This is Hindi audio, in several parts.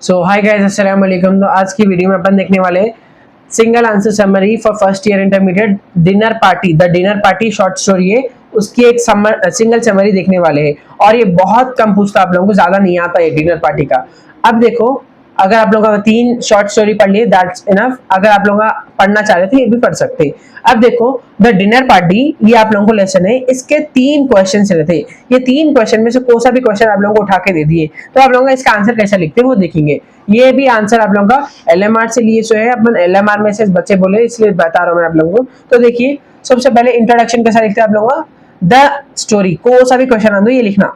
सो हाय गाइस, अस्सलाम वालेकुम। तो आज की वीडियो में अपन देखने वाले single answer summary for first year intermediate dinner party. The dinner party short story है, उसकी एक सिंगल समरी देखने वाले हैं। और ये बहुत कम पूछता, आप लोगों को ज्यादा नहीं आता है डिनर पार्टी का। अब देखो, अगर आप लोगों का 3 शॉर्ट स्टोरी पढ़ लिए दैट्स इनफ। अगर आप लोग पढ़ना चाह रहे थे ये भी पढ़ सकते। अब देखो, द डिनर पार्टी, ये आप लोगों को लेसन है, इसके 3 क्वेश्चन चले थे। ये 3 क्वेश्चन में से कोई सा भी क्वेश्चन आप लोगों को उठा के दे दिए तो आप लोगों का इसका आंसर कैसा लिखते हैं वो देखेंगे। ये भी आंसर आप लोगों का एलएमआर से लिए सो है, अपन एलएमआर में से बच्चे बोले इसलिए बता रहा हूं मैं आप लोगों को। तो देखिए, सबसे पहले इंट्रोडक्शन कैसा लिखते हैं आप लोगों का, द स्टोरी, को सा भी क्वेश्चन आंदो ये लिखना,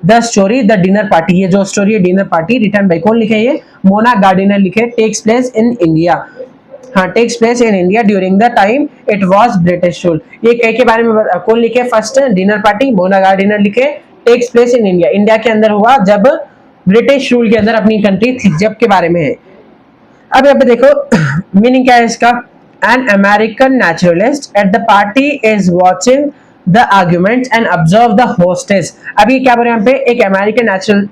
the story the dinner party. ये जो स्टोरी है डिनर पार्टी, रिटन बाय कौन लिखे, ये मोना गार्डिनर लिखे, टेक्स प्लेस इन इंडिया। हाँ, takes place in India during the time it was British rule. ये कई के बारे में कौन लिखे, first dinner party Mona Gardiner लिखे, takes place in India, India के अंदर हुआ जब ब्रिटिश रूल के अंदर अपनी कंट्री थी जब के बारे में है। अब यहाँ पे देखो मीनिंग क्या है इसका, an American naturalist at the party is watching the arguments and observe the hostess. अभी क्या बोल रहे हैं यहाँ पे, एक अमेरिकन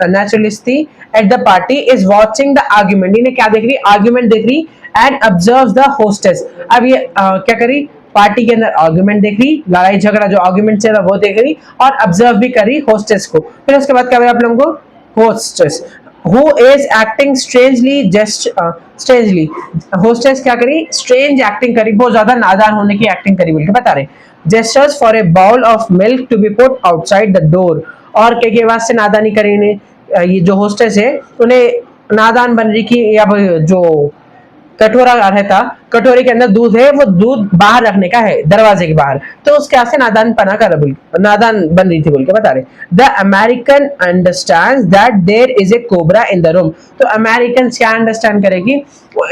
नेचुरलिस्ट थी, at the party is watching the argument, इन्हें क्या देख रही, आर्ग्यूमेंट देख रही, एंड ऑब्जर्व द होस्टेस। अब ये क्या करी, पार्टी के अंदर आर्ग्यूमेंट देख रही, लड़ाई झगड़ा जो आर्ग्यूमेंट चल रहा वो देख रही, और ऑब्जर्व भी कर रही होस्टेस को। फिर उसके बाद क्या बोला आप लोगों को, hostess who is acting strangely just strangely, hostess क्या करी, strange acting करी, बहुत ज्यादा नादान होने की एक्टिंग करी बोल के बता रहे। gestures for a bowl of milk to be put outside the door, और के वास्ते नादानी करी इन्हें, ये जो होस्टेस है उन्हें नादान बन रही की, या जो कटोरा रहता, कटोरे के अंदर दूध है, वो दूध बाहर रखने का है दरवाजे के बाहर, तो उसके आसे नादान पना कर नादान बन रही थी बोल के बता रहे। The American understands that there is a cobra in the room. तो अमेरिकन क्या अंडरस्टैंड करेगी,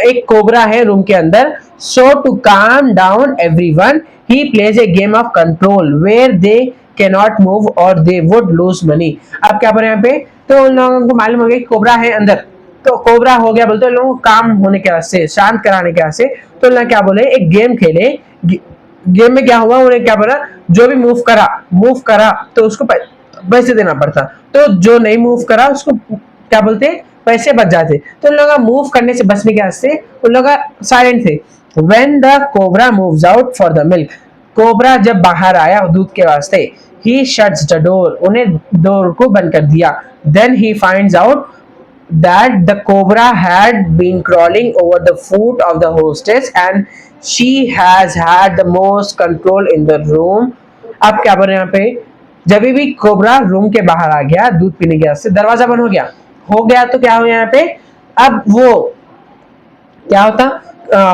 एक कोबरा है रूम के अंदर। So to calm down everyone he plays a game of control where they cannot move और दे वुड लूज मनी। अब क्या बोल रहे हैं यहाँ पे, तो उन लोगों को मालूम हो गया कोबरा है अंदर, तो कोबरा हो गया बोलते लोगों को काम होने के वास्ते, शांत कराने के वास्ते। तो ना क्या बोले, एक गेम खेले, गेम में क्या हुआ, उन्हें क्या बोला, जो भी मूव करा तो उसको पैसे देना पड़ता, तो जो नहीं मूव करा उसको क्या बोलते, पैसे बच जाते। तो उन लोग मूव करने से बचने के वास्ते उन लोग साइलेंट थे। When the cobra moves out for the milk, cobra जब बाहर आया दूध के वास्ते, ही शट्स द डोर, उन्हें डोर को बंद कर दिया। Then he finds out that the cobra had been crawling over the foot of the hostess and she has had the most control in the room। अब क्या बोल रहे हैं यहाँ पे, जब भी कोबरा रूम के बाहर आ गया दूध पीने के वास्ते, दरवाजा बंद हो गया तो क्या हो यहाँ पे, अब वो क्या होता,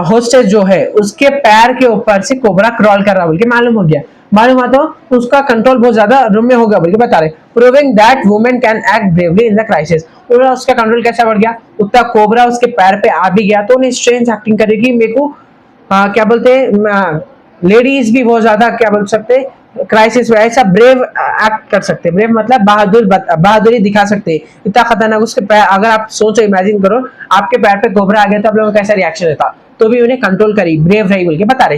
होस्टेस जो है उसके पैर के ऊपर से कोबरा क्रॉल कर रहा बोल के मालूम हो गया, मालूम हुआ तो उसका कंट्रोल बहुत ज्यादा रूम में हो गया बोल के बता रहे। Proving that women can act bravely in the crisis, उसका कंट्रोल कैसा बढ़ गया, उतना कोबरा उसके पैर पे आ भी गया तो उन्हें स्ट्रेंज एक्टिंग करेगी, मेरे को क्या बोलते हैं, लेडीज भी बहुत ज्यादा क्या बोल सकते, क्राइसिस में ऐसा ब्रेव एक्ट कर सकते, ब्रेव मतलब बहादुरी दिखा सकते, इतना खतरनाक उसके पैर, अगर आप सोचो इमेजिन करो आपके पैर पे कोबरा आ गया तो आप लोगों का कैसा रिएक्शन रहता, तो भी उन्हें कंट्रोल करी, ब्रेव रही बोल के बता रहे,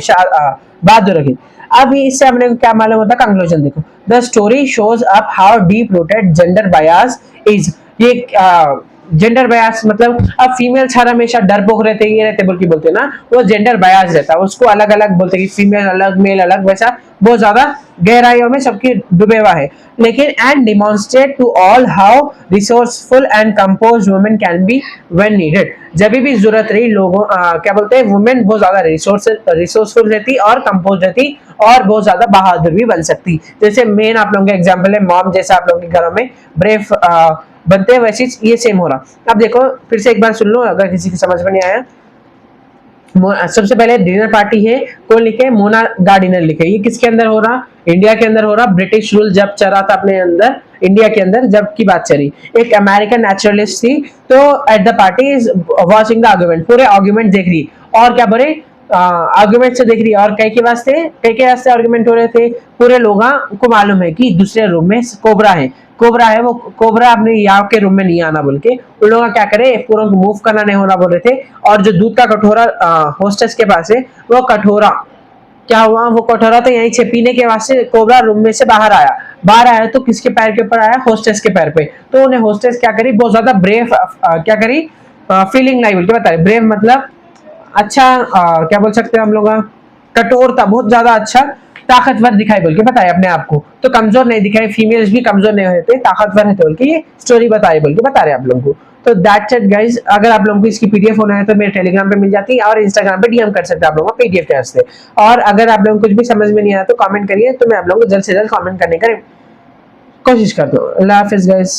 बहादुर रही। अब इससे हमने क्या मालूम होता, कंक्लूजन देखो, the story shows up how deep rooted gender bias is. ये जेंडर बयास मतलब, अब फीमेल्स हर हमेशा डरपोक रहते, ये रहते बोल के बोलते ना, वो जेंडर बयास रहता है, उसको अलग अलग बोलते कि फीमेल अलग मेल अलग, वैसा बहुत ज्यादा गहराइयों में सबकी डूबे हुआ है। लेकिन and demonstrate to all how resourceful and compose women can be when needed. जब भी जरूरत रही लोगों क्या बोलते हैं, वुमेन बहुत ज्यादा रिसोर्सफुल रहती और कंपोज रहती और बहुत ज्यादा बहादुर भी बन सकती। जैसे मेन आप लोगों का एग्जाम्पल है मॉम, जैसा आप लोगों के घरों में ब्रेव बनते हैं वैसे ये सेम हो रहा। अब देखो फिर से एक बार सुन लो अगर किसी की समझ में नहीं आया। सबसे पहले डिनर पार्टी है, कौन लिखे, मोना गार्डिनर लिखे। ये किसके अंदर हो रहा, इंडिया के अंदर हो रहा, ब्रिटिश रूल जब चल रहा था अपने अंदर, इंडिया के अंदर जब की बात चली। एक अमेरिकन नेचुरलिस्ट थी, तो at the party is watching the argument, पूरे आर्गुमेंट देख रही, और क्या बोले, आर्गुमेंट से देख रही, और कई के वास्ते आर्गुमेंट हो रहे थे, पूरे लोगों को मालूम है कि दूसरे रूम में कोबरा है, वो कोबरा अपने यहाँ के रूम में नहीं आना बोल के उन लोगों का क्या करे, पूरा मूव करना नहीं होना बोल रहे थे। और जो दूध का कटोरा होस्टेस के पास है, वो कटोरा क्या हुआ, वो कटोरा तो यहीं से पीने के वास्ते कोबरा रूम में से बाहर आया तो किसके पैर के ऊपर आया, होस्टेस के पैर पे। तो उन्हें होस्टेस क्या करी, बहुत ज्यादा ब्रेव क्या करी, फीलिंग नहीं बोल के बता रहे। ब्रेव मतलब अच्छा, क्या बोल सकते हैं हम लोग, कठोरता, बहुत ज्यादा अच्छा, ताकतवर दिखाई बोल के बताए अपने आप को, तो कमजोर नहीं दिखाए, फीमेल्स भी कमजोर नहीं होते, ताकतवर है बोल के ये स्टोरी बताए बोल के बता रहे हैं आप लोगों को। तो दैट्स इट गाइस, अगर आप लोगों को इसकी पीडीएफ होना है तो मेरे टेलीग्राम पे मिल जाती है और इंस्टाग्राम पे डीएम कर सकते हैं आप लोगों को पीडीएफ के वास्ते। और अगर आप लोगों को कुछ भी समझ में नहीं आया तो कमेंट करिए, तो मैं आप लोगों को जल्द से जल्द कमेंट करने का कोशिश करता हूँ। अल्लाह हाफिज गाइस।